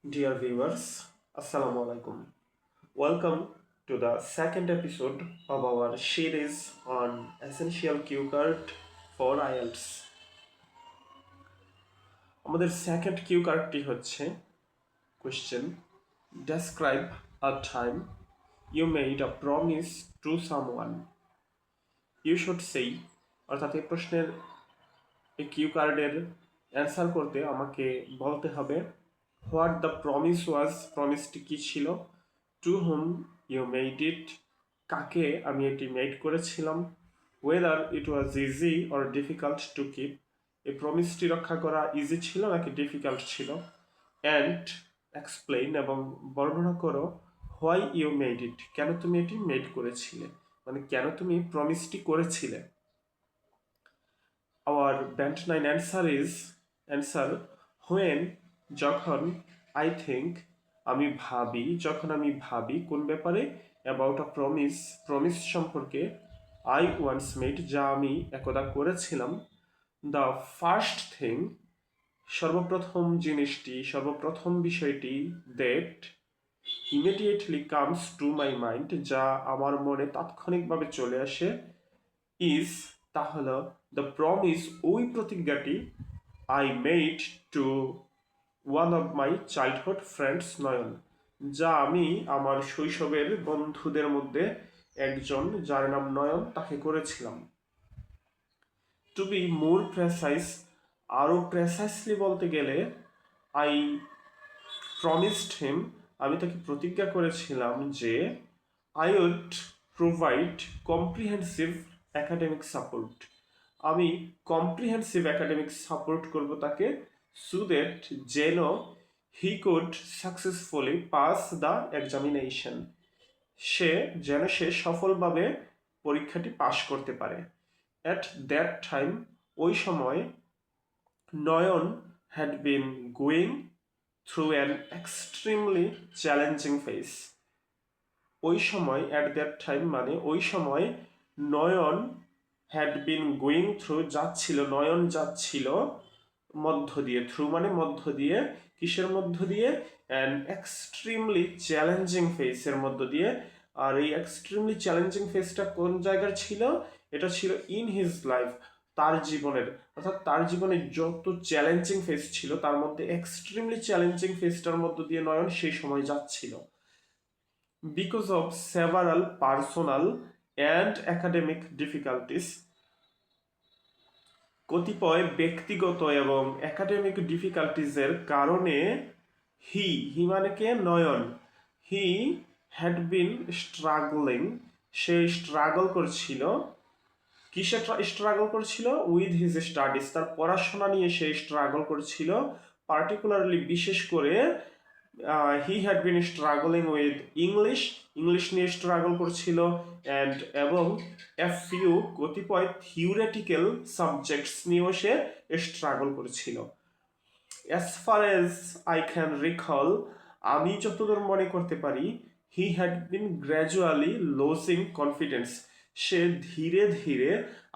Dear viewers, Assalamu alaikum. Welcome to the second episode of our series on essential cue card for IELTS. আমাদের second cue কার্ডটি হচ্ছে question describe a time you made a promise to someone you should say অর্থাৎ এই প্রশ্নের এই Q কার্ডের answer করতে আমাকে বলতে হবে হোয়াট দ্য প্রমিস ওয়াজ, প্রমিসটি কী ছিল, to whom you made it, কাকে আমি এটি মেড করেছিলাম, whether it was easy or difficult to keep, এই প্রমিসটি রক্ষা করা ইজি ছিল নাকি ডিফিকাল্ট ছিল, অ্যান্ড এক্সপ্লেইন এবং বর্ণনা করো হোয়াই ইউ মেড ইট, কেন তুমি এটি মেড করেছিলে, মানে কেন তুমি প্রমিসটি করেছিলে। Our band 9 answer when যখন I think যখন আমি ভাবি কোন ব্যাপারে about a promise সম্পর্কে I once made যা আমি একদা করেছিলাম, the first thing সর্বপ্রথম বিষয়টি that immediately comes to my mind যা আমার মনে তাৎক্ষণিকভাবে চলে আসে is তা হলো দ্য প্রমিস ওই প্রতিজ্ঞাটি I made to one of my childhood friends Nayan যা আমি আমার শৈশবের বন্ধুদের মধ্যে একজন যার নাম নয়ন তাকে করেছিলাম। টু বি মোর প্রেসাইজ আরও প্রেসাইসলি বলতে গেলে আই প্রমিসড হিম আমি তাকে প্রতিজ্ঞা করেছিলাম যে I would provide comprehensive academic support আমি কম্প্রিহেন্সিভ একাডেমিক সাপোর্ট করব তাকে সো দ্যাট যেন he could successfully pass the examination সে সফলভাবে পরীক্ষাটি পাশ করতে পারে। অ্যাট দ্যাট টাইম ওই সময় Nayan had been going through an extremely challenging phase ওই সময় অ্যাট দ্যাট টাইম মানে ওই সময় Nayan had been going through Nayan যাচ্ছিল মধ্য দিয়ে, থ্রু মানে মধ্য দিয়ে, কিসের মধ্য দিয়ে, অ্যান এক্সট্রিমলি চ্যালেঞ্জিং ফেসের মধ্য দিয়ে। আর এই এক্সট্রিমলি চ্যালেঞ্জিং ফেসটা কোন জায়গার ছিল? এটা ছিল ইন হিজ লাইফ, তার জীবনের, অর্থাৎ তার জীবনে যত চ্যালেঞ্জিং ফেস ছিল তার মধ্যে এক্সট্রিমলি চ্যালেঞ্জিং ফেসটার মধ্য দিয়ে নয়ন সেই সময় যাচ্ছিল। Because of several personal and academic difficulties কতিপয় ব্যক্তিগত এবং একাডেমিক ডিফিকাল্টিজের কারণে হি মানে কে? Nayan. He had been struggling সে স্ট্রাগল করছিল, কিসে স্ট্রাগল করছিল? উইথ হিজ স্টাডিজ তার পড়াশোনা নিয়ে সে স্ট্রাগল করছিল, পার্টিকুলারলি বিশেষ করে he had been struggling with English নিয়ে স্ট্রাগল করছিল, এবং কতিপয় থিওরিটিক্যাল সাবজেক্টস নিয়েও সে স্ট্রাগল করেছিল। As far as I can recall আমি যতদূর মনে করতে পারি, he had been gradually losing confidence সে ধীরে ধীরে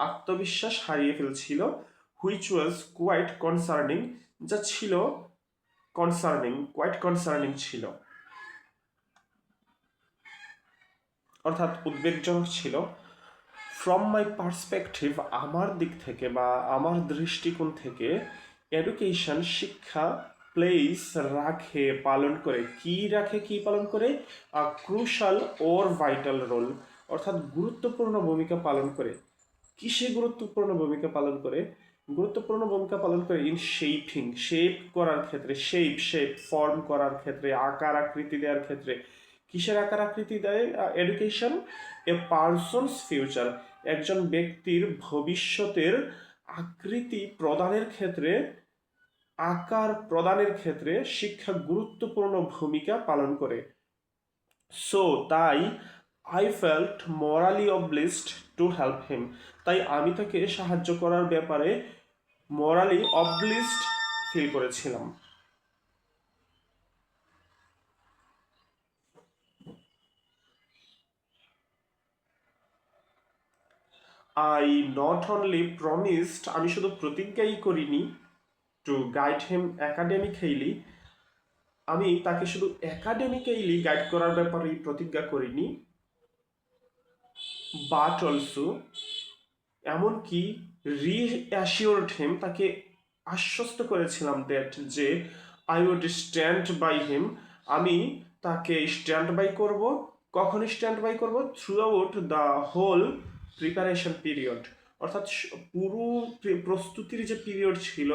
আত্মবিশ্বাস হারিয়ে ফেলছিল, হুইচ ওয়াজ কোয়াইট কনসার্নিং যা ছিল কোয়াইট কনসার্নিং ছিল, অর্থাৎ উদ্বেগজনক ছিল। ফ্রম মাই পার্সপেক্টিভ আমার দিক থেকে বা আমার দৃষ্টিকোণ থেকে, এডুকেশন শিক্ষা প্লেস পালন করে কি পালন করে? আ ক্রুশাল ওর ভাইটাল রোল, অর্থাৎ গুরুত্বপূর্ণ ভূমিকা পালন করে। কিসে গুরুত্বপূর্ণ ভূমিকা পালন করে? গুরুত্বপূর্ণ ভূমিকা পালন করে ইন শেপ করার ক্ষেত্রে, ফর্ম করার ক্ষেত্রে, আকার আকৃতি দেওয়ার ক্ষেত্রে। কিসের আকার আকৃতি দেয় এডুকেশন? এ পারসনস ফিউচার একজন ব্যক্তির ভবিষ্যতের আকৃতি প্রদানের ক্ষেত্রে, আকার প্রদানের ক্ষেত্রে শিক্ষা গুরুত্বপূর্ণ ভূমিকা পালন করে। সো তাই I felt morally obliged to help him তাই আমি তাকে সাহায্য করার ব্যাপারে মোরালি অবলিজড ফিল করেছিলাম। আই নট অনলি প্রমিসড আমি শুধু প্রতিজ্ঞাই করিনি টু গাইড হিম একাডেমিক্যালি আমি তাকে শুধু একাডেমিক্যালি গাইড করার ব্যাপারেই প্রতিজ্ঞা করিনি, বাট অলসো এমনকি রিঅ্যাসিওরড হিম, তাকে আশ্বস্ত করেছিলাম দ্যাট যে I would stand by him, আমি তাকে স্ট্যান্ড বাই করব। কখন স্ট্যান্ড বাই করব? Throughout the whole preparation period, অর্থাৎ পুরো প্রস্তুতির যে পিরিয়ড ছিল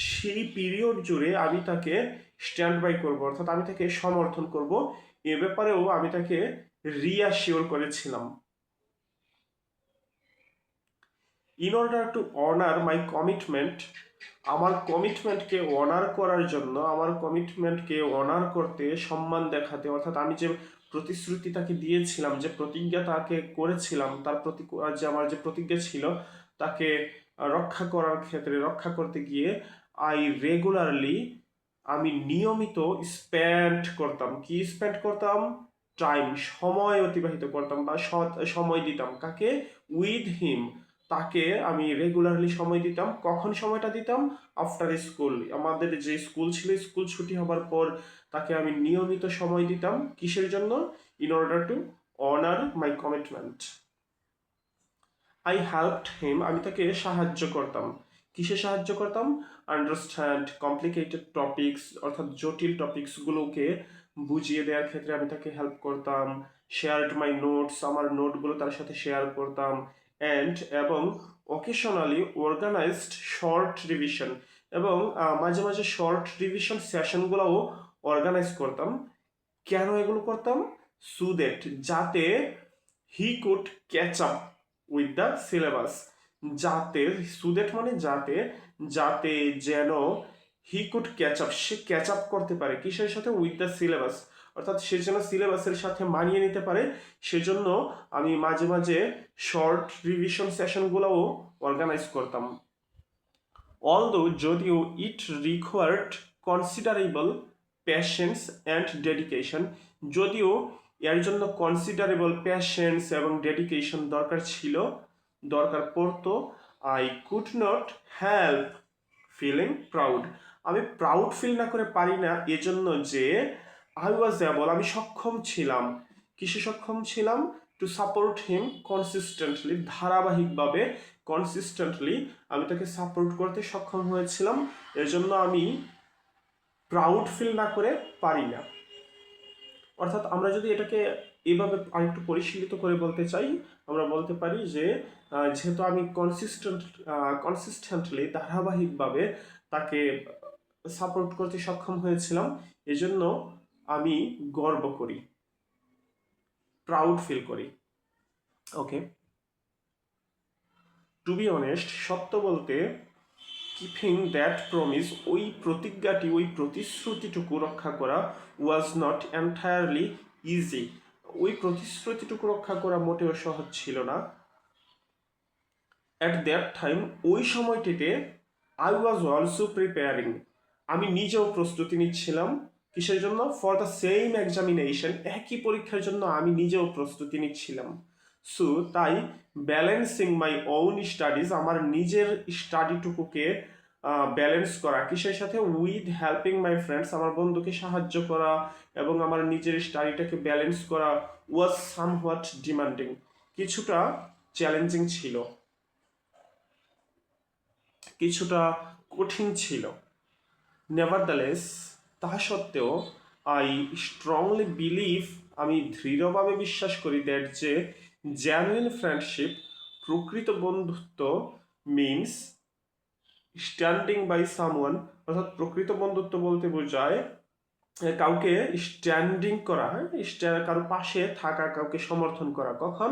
সেই পিরিয়ড জুড়ে আমি তাকে স্ট্যান্ড বাই করব, অর্থাৎ আমি তাকে সমর্থন করব। এ ব্যাপারেও আমি তাকে রিঅ্যাসিওর করেছিলাম। In order to honour my commitment, আমার কমিটমেন্টকে অনার করার জন্য, আমার কমিটমেন্টকে অনার করতে, সম্মান দেখাতে, অর্থাৎ আমি যে প্রতিশ্রুতি তাকে দিয়েছিলাম, যে প্রতিজ্ঞা তাকে করেছিলাম, তার প্রতি যে আমার যে প্রতিজ্ঞা ছিল তাকে রক্ষা করার ক্ষেত্রে, রক্ষা করতে গিয়ে আই রেগুলারলি, আমি নিয়মিত স্পেন্ড করতাম। কি স্পেন্ড করতাম? টাইম, সময় অতিবাহিত করতাম বা সময় দিতাম। কাকে? উইথ হিম, তাকে আমি রেগুলারলি সময় দিতাম। কখন সময়টা দিতাম? আফটার স্কুল, আমাদের যে স্কুল ছিল, স্কুল ছুটি হবার পর তাকে আমি নিয়মিত সময় দিতাম। কিসের জন্য? In order to honour my commitment. I helped him, আমি তাকে সাহায্য করতাম। কিসে সাহায্য করতাম? আন্ডারস্ট্যান্ড কমপ্লিকেটেড টপিকস, অর্থাৎ জটিল টপিকসগুলোকে বুঝিয়ে দেওয়ার ক্ষেত্রে আমি তাকে হেল্প করতাম। শেয়ারড মাই নোটস, আমার নোটগুলো তার সাথে শেয়ার করতাম। এবং অকেশনালি অর্গানাইজড শর্ট রিভিশন, এবং মাঝে মাঝে শর্ট রিভিশন সেশনগুলোও অর্গানাইজ করতাম। কেন এগুলো করতাম? সো দ্যাট, যাতে he could catch up with the syllabus, যাতে, সো দ্যাট মানে যাতে, যাতে যেন he could catch up, say catch up করতে পারে কিসের সাথে? উইথ দ্য সিলেবাস, অর্থাৎ সে যেন সিলেবাসের সাথে মানিয়ে নিতে পারে। সেজন্য আমি মাঝে মাঝে শর্ট রিভিশন সেশনগুলোও অর্গানাইজ করতাম। অলদো, যদিও, it required considerable patience and dedication, যদিও এর জন্য কনসিডারেবল প্যাশেন্স এবং ডেডিকেশন দরকার ছিল, দরকার পড়তো, I could not help feeling proud, আমি প্রাউড ফিল না করে পারি না, এজন্য যে আই ওয়াজ এবল, আমি সক্ষম ছিলাম। কিসে সক্ষম ছিলাম? টু সাপোর্ট হিম কনসিস্টেন্টলি, ধারাবাহিকভাবে, কনসিস্টেন্টলি আমি তাকে সাপোর্ট করতে সক্ষম হয়েছিলাম। এজন্য আমি প্রাউড ফিল না করে পারি না। অর্থাৎ আমরা যদি এটাকে এভাবে আরেকটু পরিশীলিত করে বলতে চাই, আমরা বলতে পারি যে যেহেতু আমি কনসিস্টেন্টলি, ধারাবাহিকভাবে তাকে সাপোর্ট করতে সক্ষম হয়েছিলাম, এজন্য আমি গর্ব করি, প্রাউড ফিল করি। ওকে, টু বি অনেস্ট, সত্য বলতে, কিপিং দ্যাট প্রমিস, ওই প্রতিজ্ঞাটি, ওই প্রতিশ্রুতিটুকু রক্ষা করা, ওয়াজ নট এন্টায়ারলি ইজি, ওই প্রতিশ্রুতিটুকু রক্ষা করা মোটেও সহজ ছিল না। অ্যাট দ্যাট টাইম, ওই সময়টিতে, আই ওয়াজ অলসো প্রিপেয়ারিং, আমি নিজেও প্রস্তুতি নিচ্ছিলাম। কিসের জন্য? ফর দ্য সেম এক্সামিনেশন, একই পরীক্ষার জন্য আমি নিজেও প্রস্তুতি নিচ্ছিলাম। সো তাই, ব্যালেন্সিং মাই ওন স্টাডিজ, আমার নিজের স্টাডিটুকুকে ব্যালেন্স করা, কিসের সাথে? উইথ হেল্পিং মাই ফ্রেন্ডস, আমার বন্ধুকে সাহায্য করা এবং আমার নিজের স্টাডিটাকে ব্যালেন্স করা, ওয়াজ সামহোয়াট ডিমান্ডিং, কিছুটা চ্যালেঞ্জিং ছিল, কিছুটা কঠিন ছিল। নেভারদালেস, তাহা সত্ত্বেও, আই স্ট্রংলি বিলিভ, আমি দৃঢ়ভাবে বিশ্বাস করি দ্যাট যে জেনুইন ফ্রেন্ডশিপ, প্রকৃত বন্ধুত্ব, মিনস স্ট্যান্ডিং বাই সামওয়ান, অর্থাৎ প্রকৃত বন্ধুত্ব বলতে বোঝায় কাউকে স্ট্যান্ডিং করা, হয় কারো পাশে থাকা, কাউকে সমর্থন করা। কখন?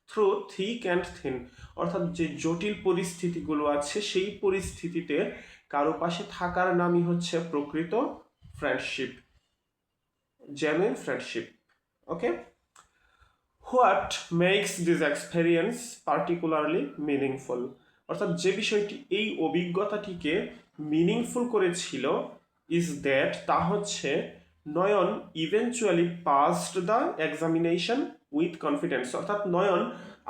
থ্রু থিক অ্যান্ড থিন, অর্থাৎ যে জটিল পরিস্থিতিগুলো আছে সেই পরিস্থিতিতে কারো পাশে থাকার নামই হচ্ছে প্রকৃত friendship, genuine friendship. Okay, what makes this experience particularly meaningful, অর্থাৎ যে বিষয়টি এই অভিজ্ঞতাটিকে মিনিংফুল করেছিল, ইজ দ্যাট, তা হচ্ছে, Nayan eventually passed the examination with confidence, অর্থাৎ নয়ন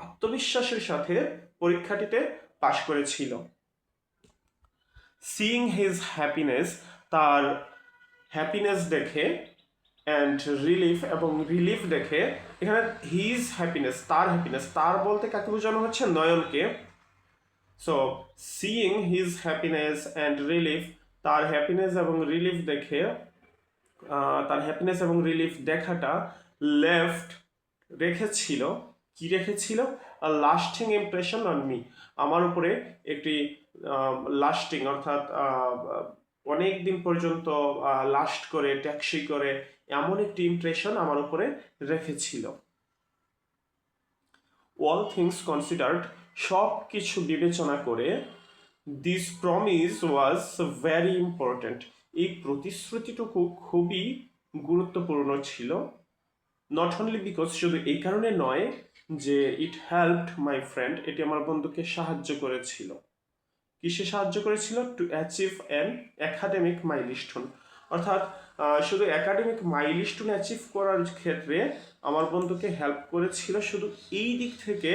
আত্মবিশ্বাসের সাথে পরীক্ষাটিতে পাশ করেছিল। সিইং হিজ হ্যাপিনেস, তার হ্যাপিনেস দেখে অ্যান্ড রিলিফ এবং রিলিফ দেখে, এখানে হিজ হ্যাপিনেস, তার হ্যাপিনেস, তার বলতে কাকে বোঝানো হচ্ছে? নয়নকে। So seeing his happiness and relief, তার হ্যাপিনেস এবং রিলিফ দেখে, তার হ্যাপিনেস এবং রিলিফ দেখাটা লেফট রেখেছিল, কি রেখেছিল? লাস্টিং ইমপ্রেশন অন মি, আমার উপরে একটি লাস্টিং অর্থাৎ অনেক দিন পর্যন্ত লাস্ট করে, ট্যাক্সি করে, এমন একটি ইমপ্রেশন আমার উপরে রেখেছিল। অল থিংস কনসিডার্ড, সব কিছু বিবেচনা করে, this promise was very important, এই প্রতিশ্রুতিটুকু খুবই গুরুত্বপূর্ণ ছিল। নট অনলি বিকজ, শুধু এই কারণে নয় যে ইট হেল্পড মাই ফ্রেন্ড, এটি আমার বন্ধুকে সাহায্য করেছিল। কিসে সাহায্য করেছিল? To achieve an academic milestone, অর্থাৎ শুধু একাডেমিক মাইলস্টোন অ্যাচিভ করার ক্ষেত্রে আমার বন্ধুকে হেল্প করেছিল, শুধু এই দিক থেকে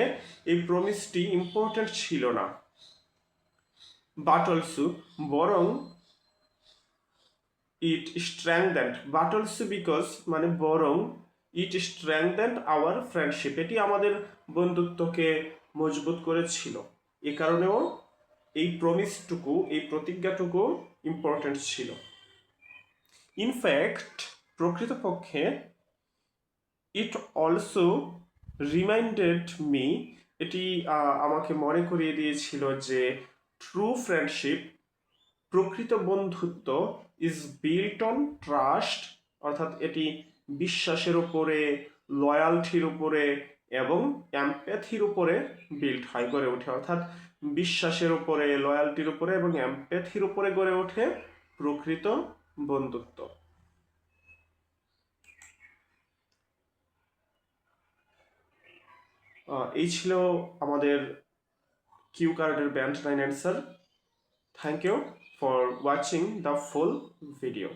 এই প্রমিসটি ইম্পর্ট্যান্ট ছিল না। বাট অলসো, বরং, ইট স্ট্রেংথেন্ড, বাট অলসো বিকজ মানে বরং, ইট স্ট্রেংথেন্ড আওয়ার ফ্রেন্ডশিপ, এটি আমাদের বন্ধুত্বকে মজবুত করেছিল। এ কারণেও এই প্রমিসটুকু, এই প্রতিজ্ঞাটুকু ইম্পর্ট্যান্ট ছিল। ইনফ্যাক্ট, প্রকৃতপক্ষে, ইট অলসো রিমাইন্ডেড মি, এটি আমাকে মনে করিয়ে দিয়েছিল যে ট্রু ফ্রেন্ডশিপ, প্রকৃত বন্ধুত্ব, ইজ বিল্ট অন ট্রাস্ট, অর্থাৎ এটি বিশ্বাসের উপরে, লয়ালটির উপরে এবং এমপ্যাথির উপরে বিল্ট হয়, গড়ে ওঠে। অর্থাৎ বিশ্বাসের উপরে, লয়ালটির উপরে এবং এমপ্যাথির উপরে গড়ে ওঠে প্রকৃত বন্ধুত্ব। এই ছিল আমাদের কিউ কার্ডের band 9 answer. Thank you for watching the full video.